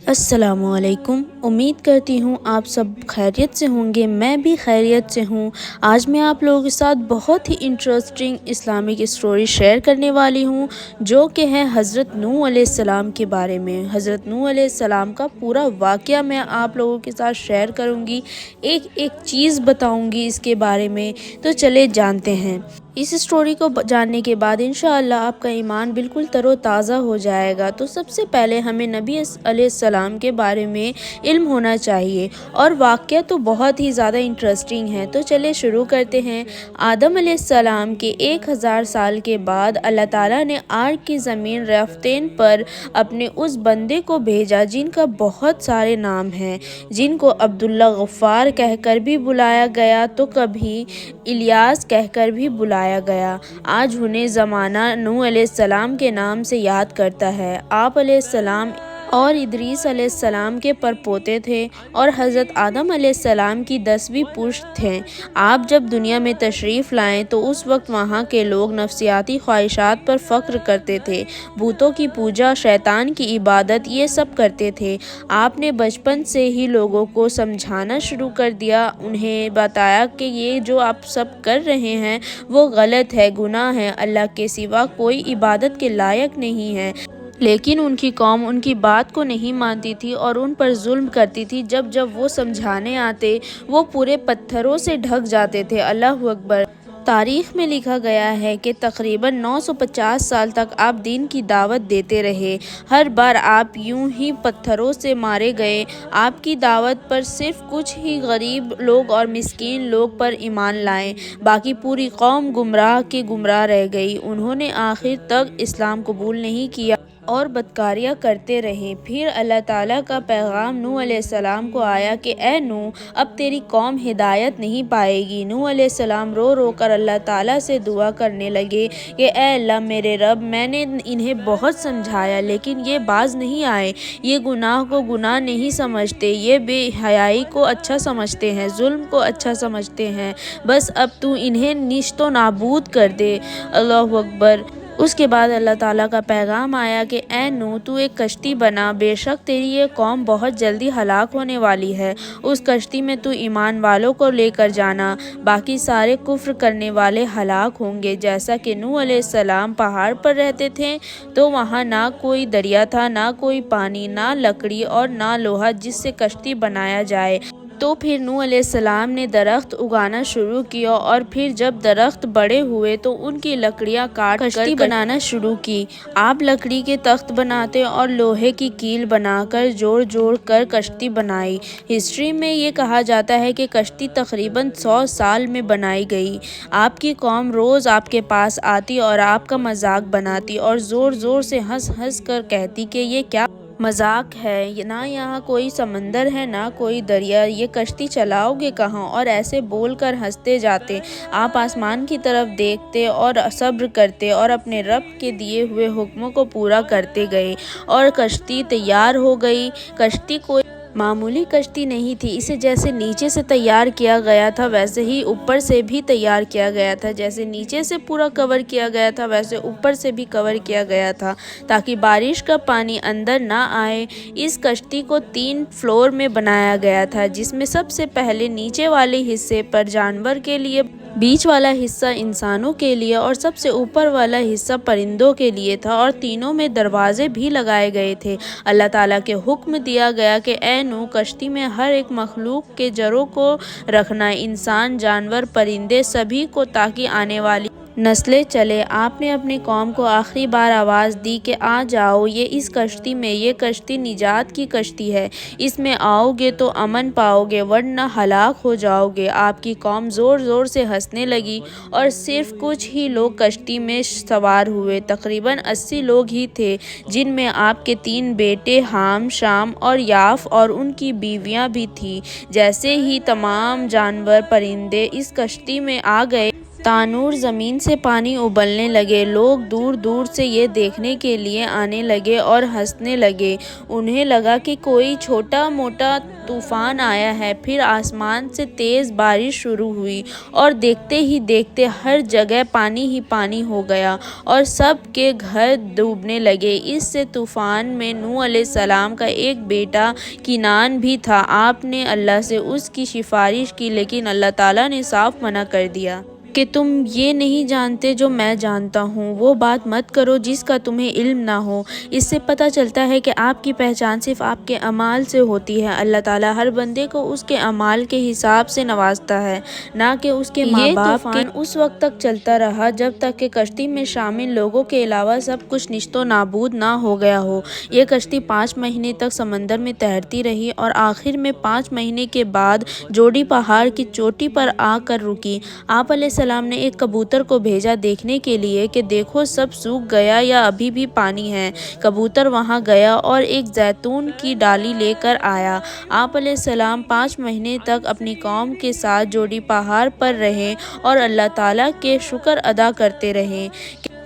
السلام علیکم۔ امید کرتی ہوں آپ سب خیریت سے ہوں گے، میں بھی خیریت سے ہوں۔ آج میں آپ لوگوں کے ساتھ بہت ہی انٹرسٹنگ اسلامک اسٹوری شیئر کرنے والی ہوں، جو کہ ہے حضرت نوح علیہ السلام کے بارے میں۔ حضرت نوح علیہ السلام کا پورا واقعہ میں آپ لوگوں کے ساتھ شیئر کروں گی، ایک ایک چیز بتاؤں گی اس کے بارے میں۔ تو چلے جانتے ہیں۔ اس اسٹوری کو جاننے کے بعد انشاءاللہ آپ کا ایمان بالکل تر و تازہ ہو جائے گا۔ تو سب سے پہلے ہمیں نبی علیہ السلام کے بارے میں علم ہونا چاہیے، اور واقعہ تو بہت ہی زیادہ انٹرسٹنگ ہے۔ تو چلے شروع کرتے ہیں۔ آدم علیہ السلام کے 1000 سال کے بعد اللہ تعالیٰ نے آرک کی زمین ریفتین پر اپنے اس بندے کو بھیجا جن کا بہت سارے نام ہیں، جن کو عبداللہ غفار کہہ کر بھی بلایا گیا، تو کبھی الیاس کہہ کر بھی بلایا گیا۔ آج انہیں زمانہ نوح علیہ السلام کے نام سے یاد کرتا ہے۔ آپ علیہ السلام اور ادریس علیہ السلام کے پرپوتے تھے، اور حضرت آدم علیہ السلام کی 10ویں پشت تھے۔ آپ جب دنیا میں تشریف لائے تو اس وقت وہاں کے لوگ نفسیاتی خواہشات پر فخر کرتے تھے، بتوں کی پوجا، شیطان کی عبادت، یہ سب کرتے تھے۔ آپ نے بچپن سے ہی لوگوں کو سمجھانا شروع کر دیا، انہیں بتایا کہ یہ جو آپ سب کر رہے ہیں وہ غلط ہے، گناہ ہے، اللہ کے سوا کوئی عبادت کے لائق نہیں ہے۔ لیکن ان کی قوم ان کی بات کو نہیں مانتی تھی اور ان پر ظلم کرتی تھی۔ جب جب وہ سمجھانے آتے وہ پورے پتھروں سے ڈھک جاتے تھے۔ اللہ اکبر۔ تاریخ میں لکھا گیا ہے کہ تقریباً 950 سال تک آپ دین کی دعوت دیتے رہے۔ ہر بار آپ یوں ہی پتھروں سے مارے گئے۔ آپ کی دعوت پر صرف کچھ ہی غریب لوگ اور مسکین لوگ پر ایمان لائے، باقی پوری قوم گمراہ کے گمراہ رہ گئی۔ انہوں نے آخر تک اسلام قبول نہیں کیا اور بدکاریاں کرتے رہے۔ پھر اللہ تعالیٰ کا پیغام نوح علیہ السلام کو آیا کہ اے نوح، اب تیری قوم ہدایت نہیں پائے گی۔ نوح علیہ السلام رو رو کر اللہ تعالیٰ سے دعا کرنے لگے کہ اے اللہ میرے رب، میں نے انہیں بہت سمجھایا لیکن یہ باز نہیں آئے۔ یہ گناہ کو گناہ نہیں سمجھتے، یہ بے حیائی کو اچھا سمجھتے ہیں، ظلم کو اچھا سمجھتے ہیں، بس اب تو انہیں نیست و نابود کر دے۔ اللہ اکبر۔ اس کے بعد اللہ تعالیٰ کا پیغام آیا کہ اے نوح، تو ایک کشتی بنا، بے شک تیری یہ قوم بہت جلدی ہلاک ہونے والی ہے۔ اس کشتی میں تو ایمان والوں کو لے کر جانا، باقی سارے کفر کرنے والے ہلاک ہوں گے۔ جیسا کہ نوح علیہ السلام پہاڑ پر رہتے تھے تو وہاں نہ کوئی دریا تھا، نہ کوئی پانی، نہ لکڑی اور نہ لوہا جس سے کشتی بنایا جائے۔ تو پھر نوح علیہ السلام نے درخت اگانا شروع کیا، اور پھر جب درخت بڑے ہوئے تو ان کی لکڑیاں کاٹ کر کشتی بنانا شروع کی۔ آپ لکڑی کے تخت بناتے اور لوہے کی کیل بنا کر جوڑ جوڑ کر کشتی بنائی۔ ہسٹری میں یہ کہا جاتا ہے کہ کشتی تقریباً 100 سال میں بنائی گئی۔ آپ کی قوم روز آپ کے پاس آتی اور آپ کا مذاق بناتی اور زور زور سے ہنس ہنس کر کہتی کہ یہ کیا مذاق ہے، نہ یہاں کوئی سمندر ہے نہ کوئی دریا، یہ کشتی چلاؤ گے کہاں، اور ایسے بول کر ہنستے جاتے۔ آپ آسمان کی طرف دیکھتے اور صبر کرتے اور اپنے رب کے دیے ہوئے حکموں کو پورا کرتے گئے، اور کشتی تیار ہو گئی۔ کشتی کوئی معمولی کشتی نہیں تھی، اسے جیسے نیچے سے تیار کیا گیا تھا ویسے ہی اوپر سے بھی تیار کیا گیا تھا۔ جیسے نیچے سے پورا کور کیا گیا تھا ویسے اوپر سے بھی کور کیا گیا تھا تاکہ بارش کا پانی اندر نہ آئے۔ اس کشتی کو 3 فلور میں بنایا گیا تھا، جس میں سب سے پہلے نیچے والے حصے پر جانور کے لیے، بیچ والا حصہ انسانوں کے لیے اور سب سے اوپر والا حصہ پرندوں کے لیے تھا، اور تینوں میں دروازے بھی لگائے گئے تھے۔ اللہ تعالیٰ کے حکم دیا گیا کہ اے نوح، کشتی میں ہر ایک مخلوق کے جروں کو رکھنا، انسان، جانور، پرندے، سبھی کو، تاکہ آنے والی نسلیں چلے۔ آپ نے اپنی قوم کو آخری بار آواز دی کہ آ جاؤ اس کشتی میں، یہ کشتی نجات کی کشتی ہے، اس میں آؤ گے تو امن پاؤ گے ورنہ ہلاک ہو جاؤ گے۔ آپ کی قوم زور زور سے ہنسنے لگی اور صرف کچھ ہی لوگ کشتی میں سوار ہوئے۔ تقریباً 80 لوگ ہی تھے، جن میں آپ کے 3 بیٹے حام، شام اور یاف اور ان کی بیویاں بھی تھیں۔ جیسے ہی تمام جانور، پرندے اس کشتی میں آ گئے، تانور زمین سے پانی ابلنے لگے۔ لوگ دور دور سے یہ دیکھنے کے لیے آنے لگے اور ہنسنے لگے۔ انہیں لگا کہ کوئی چھوٹا موٹا طوفان آیا ہے۔ پھر آسمان سے تیز بارش شروع ہوئی اور دیکھتے ہی دیکھتے ہر جگہ پانی ہی پانی ہو گیا اور سب کے گھر ڈوبنے لگے۔ اس سے طوفان میں نوح علیہ السلام کا ایک بیٹا کنعان بھی تھا۔ آپ نے اللہ سے اس کی سفارش کی، لیکن اللہ تعالیٰ نے صاف منع کر دیا کہ تم یہ نہیں جانتے جو میں جانتا ہوں، وہ بات مت کرو جس کا تمہیں علم نہ ہو۔ اس سے پتہ چلتا ہے کہ آپ کی پہچان صرف آپ کے اعمال سے ہوتی ہے۔ اللہ تعالیٰ ہر بندے کو اس کے اعمال کے حساب سے نوازتا ہے، نہ کہ اس کے ماں باپ۔ یہ طوفان اس وقت تک چلتا رہا جب تک کہ کشتی میں شامل لوگوں کے علاوہ سب کچھ نیست و نابود نہ ہو گیا ہو۔ یہ کشتی 5 مہینے تک سمندر میں تیرتی رہی اور آخر میں 5 مہینے کے بعد جوڑی پہاڑ کی چوٹی پر آ کر رکی۔ آپ علیہ السلام نے ایک کبوتر کو بھیجا دیکھنے کے لیے کہ دیکھو سب سوکھ گیا یا ابھی بھی پانی ہے۔ کبوتر وہاں گیا اور ایک زیتون کی ڈالی لے کر آیا۔ آپ علیہ السلام 5 مہینے تک اپنی قوم کے ساتھ جوڑی پہاڑ پر رہے اور اللہ تعالیٰ کے شکر ادا کرتے رہے۔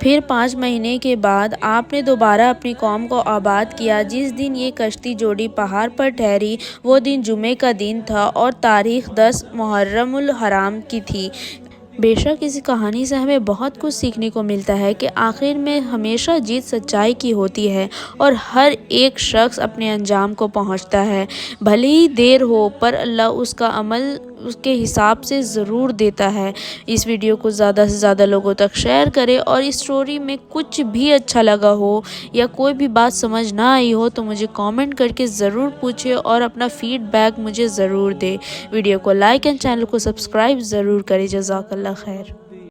پھر 5 مہینے کے بعد آپ نے دوبارہ اپنی قوم کو آباد کیا۔ جس دن یہ کشتی جوڑی پہاڑ پر ٹھہری وہ دن جمعے کا دن تھا اور تاریخ 10 محرم الحرام کی تھی۔ بے شک اس کہانی سے ہمیں بہت کچھ سیکھنے کو ملتا ہے کہ آخر میں ہمیشہ جیت سچائی کی ہوتی ہے اور ہر ایک شخص اپنے انجام کو پہنچتا ہے، بھلے ہی دیر ہو پر اللہ اس کا عمل اس کے حساب سے ضرور دیتا ہے۔ اس ویڈیو کو زیادہ سے زیادہ لوگوں تک شیئر کریں اور اس سٹوری میں کچھ بھی اچھا لگا ہو یا کوئی بھی بات سمجھ نہ آئی ہو تو مجھے کامنٹ کر کے ضرور پوچھیں اور اپنا فیڈ بیک مجھے ضرور دیں۔ ویڈیو کو لائک اینڈ چینل کو سبسکرائب ضرور کریں۔ جزاک اللہ خیر۔